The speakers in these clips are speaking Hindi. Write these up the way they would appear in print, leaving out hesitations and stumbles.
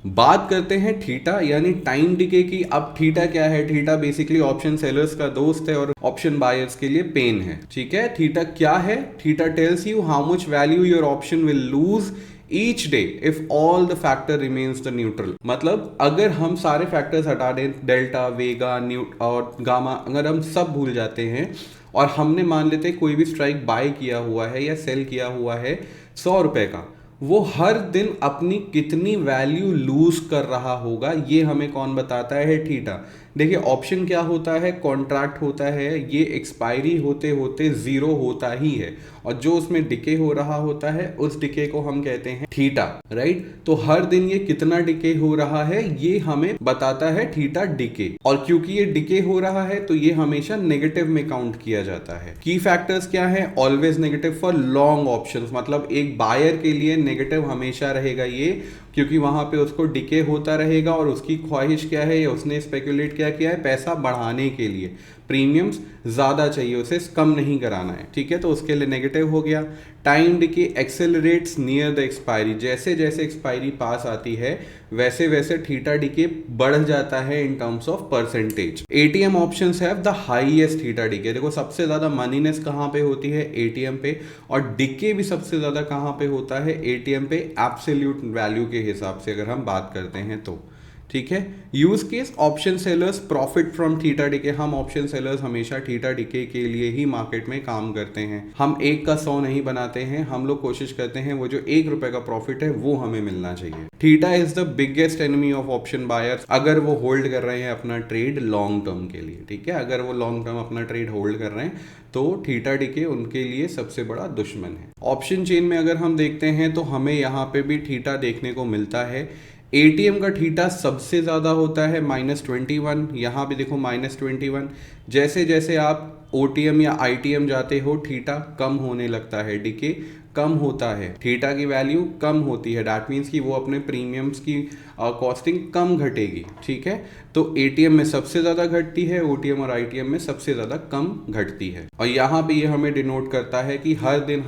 बात करते हैं थीटा यानी टाइम डिके की। अब थीटा क्या है? थीटा बेसिकली ऑप्शन सेलर्स का दोस्त है और ऑप्शन बायर्स के लिए पेन है। ठीक है, थीटा क्या है? Theta tells you how much value your option will lose each day if all the factor remains the neutral. मतलब अगर हम सारे फैक्टर्स हटा दें, डेल्टा, वेगा, न्यूट और गामा, अगर हम सब भूल जाते हैं और हमने मान लेते कोई भी स्ट्राइक बाय किया हुआ है या सेल किया हुआ है 100 रुपए का, वो हर दिन अपनी कितनी वैल्यू लूज कर रहा होगा, ये हमें कौन बताता है? थीटा। देखिए ऑप्शन क्या होता है? कॉन्ट्रैक्ट होता है, ये एक्सपायरी होते होते जीरो होता ही है और जो उसमें डिके हो रहा होता है उस डिके को हम कहते हैं थीटा, राइट। तो हर दिन ये कितना डिके हो रहा है ये हमें बताता है थीटा डिके, और क्योंकि ये डिके हो रहा है तो ये हमेशा नेगेटिव में काउंट किया जाता है। की फैक्टर्स क्या है? Always negative for long options, मतलब एक बायर के लिए नेगेटिव हमेशा रहेगा ये, क्योंकि वहां पे उसको डिके होता रहेगा और उसकी ख्वाहिश क्या है, उसने स्पेकुलेट क्या किया है? पैसा बढ़ाने के लिए प्रीमियम्स ज्यादा चाहिए, उसे कम नहीं कराना है। ठीक है, तो उसके लिए नेगेटिव हो गया। Time decay accelerates near the expiry, जैसे जैसे एक्सपायरी पास आती है वैसे वैसे थीटा डिके बढ़ जाता है in terms of percentage. ATM options have the highest theta decay. देखो सबसे ज्यादा मनीनेस कहां पे होती है? एटीएम पे, और डिके भी सबसे ज्यादा कहां पे होता है? एटीएम पे, एब्सोल्यूट वैल्यू के हिसाब से अगर हम बात करते हैं तो। ठीक है, use case option sellers profit from theta decay. हम ऑप्शन सेलर्स हमेशा थीटा डिके के लिए ही मार्केट में काम करते हैं। हम 1 का 100 नहीं बनाते हैं, हम लोग कोशिश करते हैं वो जो 1 रुपए का प्रॉफिट है वो हमें मिलना चाहिए। Theta is the biggest enemy of option buyers, अगर वो होल्ड कर रहे हैं अपना ट्रेड लॉन्ग टर्म के लिए। ठीक है, अगर वो लॉन्ग टर्म अपना ट्रेड होल्ड कर रहे हैं तो थीटा डिके उनके लिए सबसे बड़ा दुश्मन है। ऑप्शन चेन में अगर हम देखते हैं तो हमें यहाँ पे भी थीटा देखने को मिलता है। एटीएम का थीटा सबसे ज़्यादा होता है -21, यहाँ भी देखो -21। जैसे जैसे आप ओटीएम या आईटीएम जाते हो थीटा कम होने लगता है, डिके कम होता है, थीटा की वैल्यू कम होती है। डैट मीन्स कि वो अपने प्रीमियम्स की कॉस्टिंग कम घटेगी। ठीक है, तो एटीएम में सबसे ज़्यादा घटती है, ओटीएम और आईटीएम में सबसे ज़्यादा कम घटती है। और यहाँ पे ये हमें डिनोट करता है कि हर दिन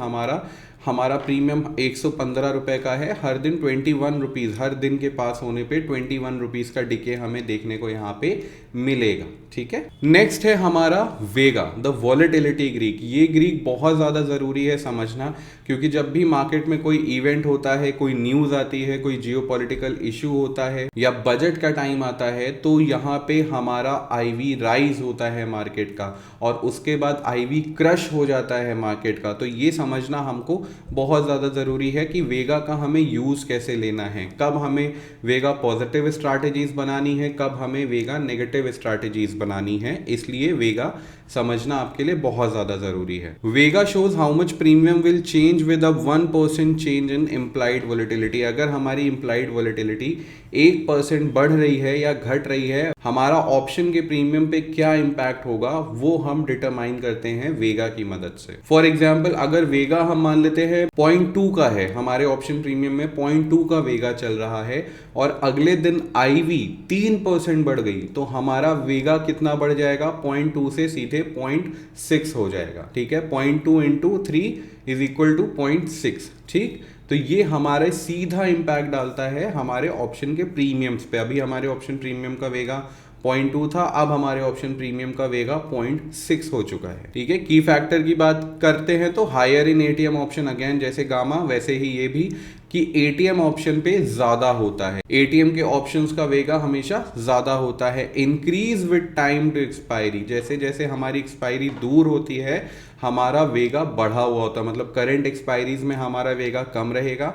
हमारा प्रीमियम 115 रुपए का है, हर दिन 21 रुपीज़, हर दिन के पास होने पे 21 रुपीज़ का डिके हमें देखने को यहाँ पे मिलेगा। ठीक है, नेक्स्ट है हमारा वेगा, द वॉलेटिलिटी ग्रीक। ये ग्रीक बहुत ज़्यादा ज़रूरी है समझना, क्योंकि जब भी मार्केट में कोई इवेंट होता है, कोई न्यूज़ आती है, कोई जियोपॉलिटिकल इशू होता है या बजट का टाइम आता है, तो यहाँ पे हमारा आईवी राइज होता है मार्केट का और उसके बाद आईवी क्रश हो जाता है मार्केट का। तो ये समझना हमको बहुत ज़्यादा ज़रूरी है कि वेगा का हमें यूज़ कैसे लेना है, कब हमें वेगा पॉजिटिव स्ट्रैटेजीज बनानी है, कब हमें वेगा नेगेटिव स्ट्रैटेजीज बनानी है। इसलिए वेगा समझना आपके लिए बहुत ज़्यादा ज़रूरी है। Vega shows how much premium will change with a 1% change in implied volatility. अगर हमारी इम्प्लाइड वॉलेटिलिटी 1% बढ़ रही है या घट रही है, हमारा ऑप्शन के प्रीमियम पे क्या इम्पैक्ट होगा वो हम डिटरमाइन करते हैं वेगा की मदद से। फॉर एग्जाम्पल अगर वेगा हम मान लेते हैं 0.2 का है, हमारे ऑप्शन प्रीमियम में 0.2 का वेगा चल रहा है और अगले दिन आईवी 3% बढ़ गई, तो हमारा वेगा कितना बढ़ जाएगा? 0.2 से सीधे 0.6 हो जाएगा। ठीक है, 0.2 इंटू 3 इज इक्वल टू 0.6। ठीक, तो ये हमारे सीधा इंपैक्ट डालता है हमारे ऑप्शन के प्रीमियम्स पे। अभी हमारे ऑप्शन प्रीमियम का वेगा 0.2 था, अब हमारे ऑप्शन प्रीमियम का वेगा 0.6 हो चुका है। ठीक है, की फैक्टर की बात करते हैं तो higher in ATM option, again जैसे गामा वैसे ही ये भी, कि एटीएम ऑप्शन पे ज्यादा होता है। एटीएम के ऑप्शंस का वेगा हमेशा ज्यादा होता है। Increase with time to expiry, जैसे जैसे हमारी एक्सपायरी दूर होती है हमारा वेगा बढ़ा हुआ होता है। मतलब करंट एक्सपायरीज में हमारा वेगा कम रहेगा,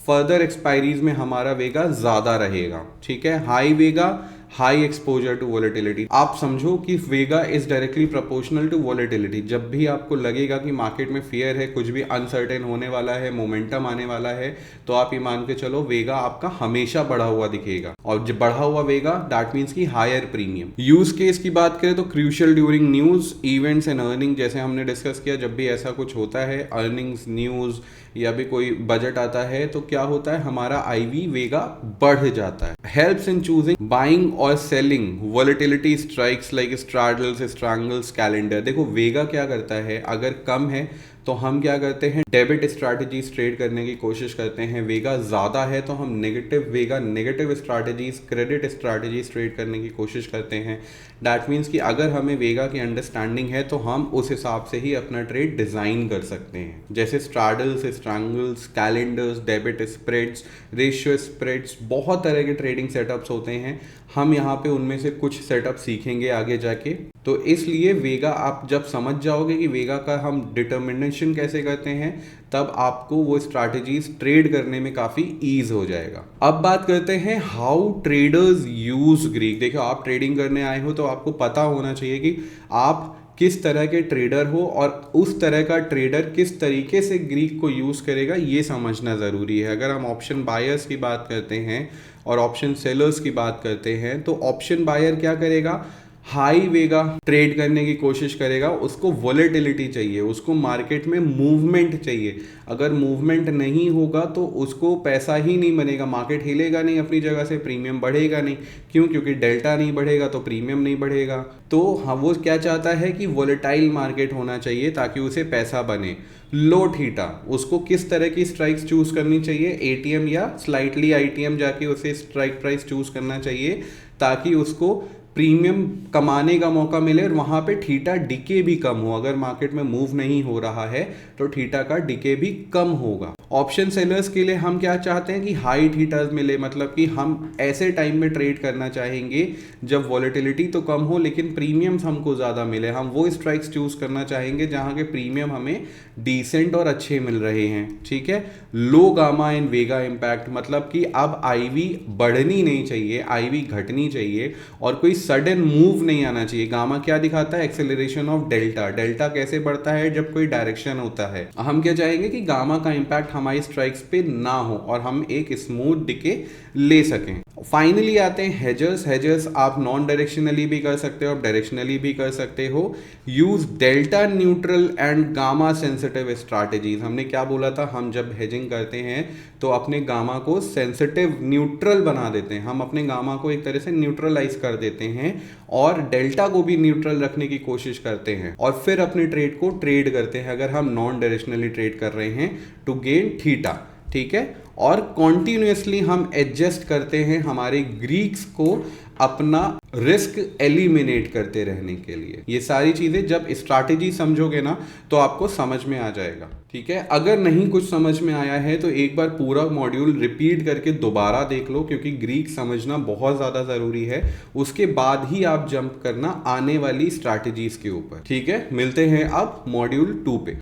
फर्दर एक्सपायरीज में हमारा वेगा ज्यादा रहेगा। ठीक है, high vega high exposure to volatility. आप समझो कि vega is directly proportional to volatility. जब भी आपको लगेगा कि मार्केट में फियर है, कुछ भी अनसर्टेन होने वाला है, मोमेंटम आने वाला है, तो आप ये मान के चलो वेगा आपका हमेशा बढ़ा हुआ दिखेगा, और जब बढ़ा हुआ वेगा दैट मीन्स की हायर प्रीमियम। यूज केस की बात करें तो crucial during news events and earning, जैसे हमने डिस्कस किया, जब भी ऐसा कुछ होता है, अर्निंग्स, न्यूज या भी कोई बजट आता है, तो क्या होता है हमारा आईवी वेगा बढ़ जाता है। हेल्प्स इन चूजिंग बाइंग और selling volatility strikes like straddles, strangles, calendar. देखो वेगा क्या करता है, अगर कम है तो हम क्या करते हैं, डेबिट स्ट्रैटेजीज ट्रेड करने की कोशिश करते हैं। वेगा ज़्यादा है तो हम negative strategies, credit strategies trade करने की कोशिश करते हैं। डैट मीन्स कि अगर हमें वेगा की अंडरस्टैंडिंग है तो हम उस हिसाब से ही अपना ट्रेड डिज़ाइन कर सकते हैं। जैसे straddles, strangles, calendars, debit spreads, ratio spreads, बहुत तरह के ट्रेडिंग सेटअप्स होते हैं। हम यहाँ पे उनमें से कुछ सेटअप सीखेंगे आगे जाके। तो इसलिए वेगा आप जब समझ जाओगे कि वेगा का हम डिटर्मिनेशन कैसे करते हैं, तब आपको वो स्ट्रैटेजीज ट्रेड करने में काफ़ी ईज हो जाएगा। अब बात करते हैं हाउ ट्रेडर्स यूज ग्रीक। देखो, आप ट्रेडिंग करने आए हो तो आपको पता होना चाहिए कि आप किस तरह के ट्रेडर हो और उस तरह का ट्रेडर किस तरीके से ग्रीक को यूज़ करेगा, ये समझना ज़रूरी है। अगर हम ऑप्शन बायर्स की बात करते हैं और ऑप्शन सेलर्स की बात करते हैं, तो ऑप्शन बायर क्या करेगा, हाई वेगा ट्रेड करने की कोशिश करेगा। उसको वॉलेटिलिटी चाहिए, उसको मार्केट में मूवमेंट चाहिए। अगर मूवमेंट नहीं होगा तो उसको पैसा ही नहीं बनेगा, मार्केट हिलेगा नहीं अपनी जगह से, प्रीमियम बढ़ेगा नहीं। क्यों? क्योंकि डेल्टा नहीं बढ़ेगा तो प्रीमियम नहीं बढ़ेगा। तो हाँ, वो क्या चाहता है कि वॉलेटाइल मार्केट होना चाहिए ताकि उसे पैसा बने। लो थीटा, उसको किस तरह की स्ट्राइक्स चूज करनी चाहिए, एटीएम या स्लाइटली आईटीएम जाके उसे स्ट्राइक प्राइस चूज करना चाहिए ताकि उसको प्रीमियम कमाने का मौका मिले और वहाँ पे थीटा डिके भी कम हो। अगर मार्केट में मूव नहीं हो रहा है तो थीटा का डिके भी कम होगा। ऑप्शन सेलर्स के लिए हम क्या चाहते हैं कि हाई थीटाज मिले, मतलब कि हम ऐसे टाइम में ट्रेड करना चाहेंगे जब वॉलेटिलिटी तो कम हो लेकिन प्रीमियम्स हमको ज़्यादा मिले। हम वो स्ट्राइक्स चूज करना चाहेंगे जहाँ के प्रीमियम हमें डिसेंट और अच्छे मिल रहे हैं। ठीक है। लो गामा एंड वेगा इम्पैक्ट, मतलब कि अब आईवी बढ़नी नहीं चाहिए, आईवी घटनी चाहिए और कोई सडन मूव नहीं आना चाहिए। गामा क्या दिखाता है, एक्सेलरेशन ऑफ डेल्टा। डेल्टा कैसे बढ़ता है, जब कोई डायरेक्शन होता है। हम क्या चाहेंगे कि गामा का इंपैक्ट हमारी स्ट्राइक्स पे ना हो और हम एक स्मूथ डिके ले सकें। फाइनली आते हैं हेजर्स। हेजर्स आप नॉन डायरेक्शनली भी कर सकते हो, आप डायरेक्शनली भी कर सकते हो। Use delta neutral and gamma sensitive strategies. हमने क्या बोला था, हम जब हेजिंग करते हैं तो अपने गामा को सेंसिटिव न्यूट्रल बना देते हैं। हम अपने गामा को एक तरह से न्यूट्रलाइज कर देते हैं और डेल्टा को भी न्यूट्रल रखने की कोशिश करते हैं और फिर अपने ट्रेड को ट्रेड करते हैं अगर हम नॉन डायरेक्शनली ट्रेड कर रहे हैं टू गेन थीटा। ठीक है। और कॉन्टिन्यूसली हम एडजस्ट करते हैं हमारे ग्रीक्स को अपना रिस्क एलिमिनेट करते रहने के लिए। ये सारी चीजें जब स्ट्रैटेजी समझोगे ना तो आपको समझ में आ जाएगा। ठीक है। अगर नहीं कुछ समझ में आया है तो एक बार पूरा मॉड्यूल रिपीट करके दोबारा देख लो, क्योंकि ग्रीक समझना बहुत ज़्यादा ज़रूरी है। उसके बाद ही आप जंप करना आने वाली स्ट्रैटेजीज के ऊपर। ठीक है। मिलते हैं अब मॉड्यूल 2 पे।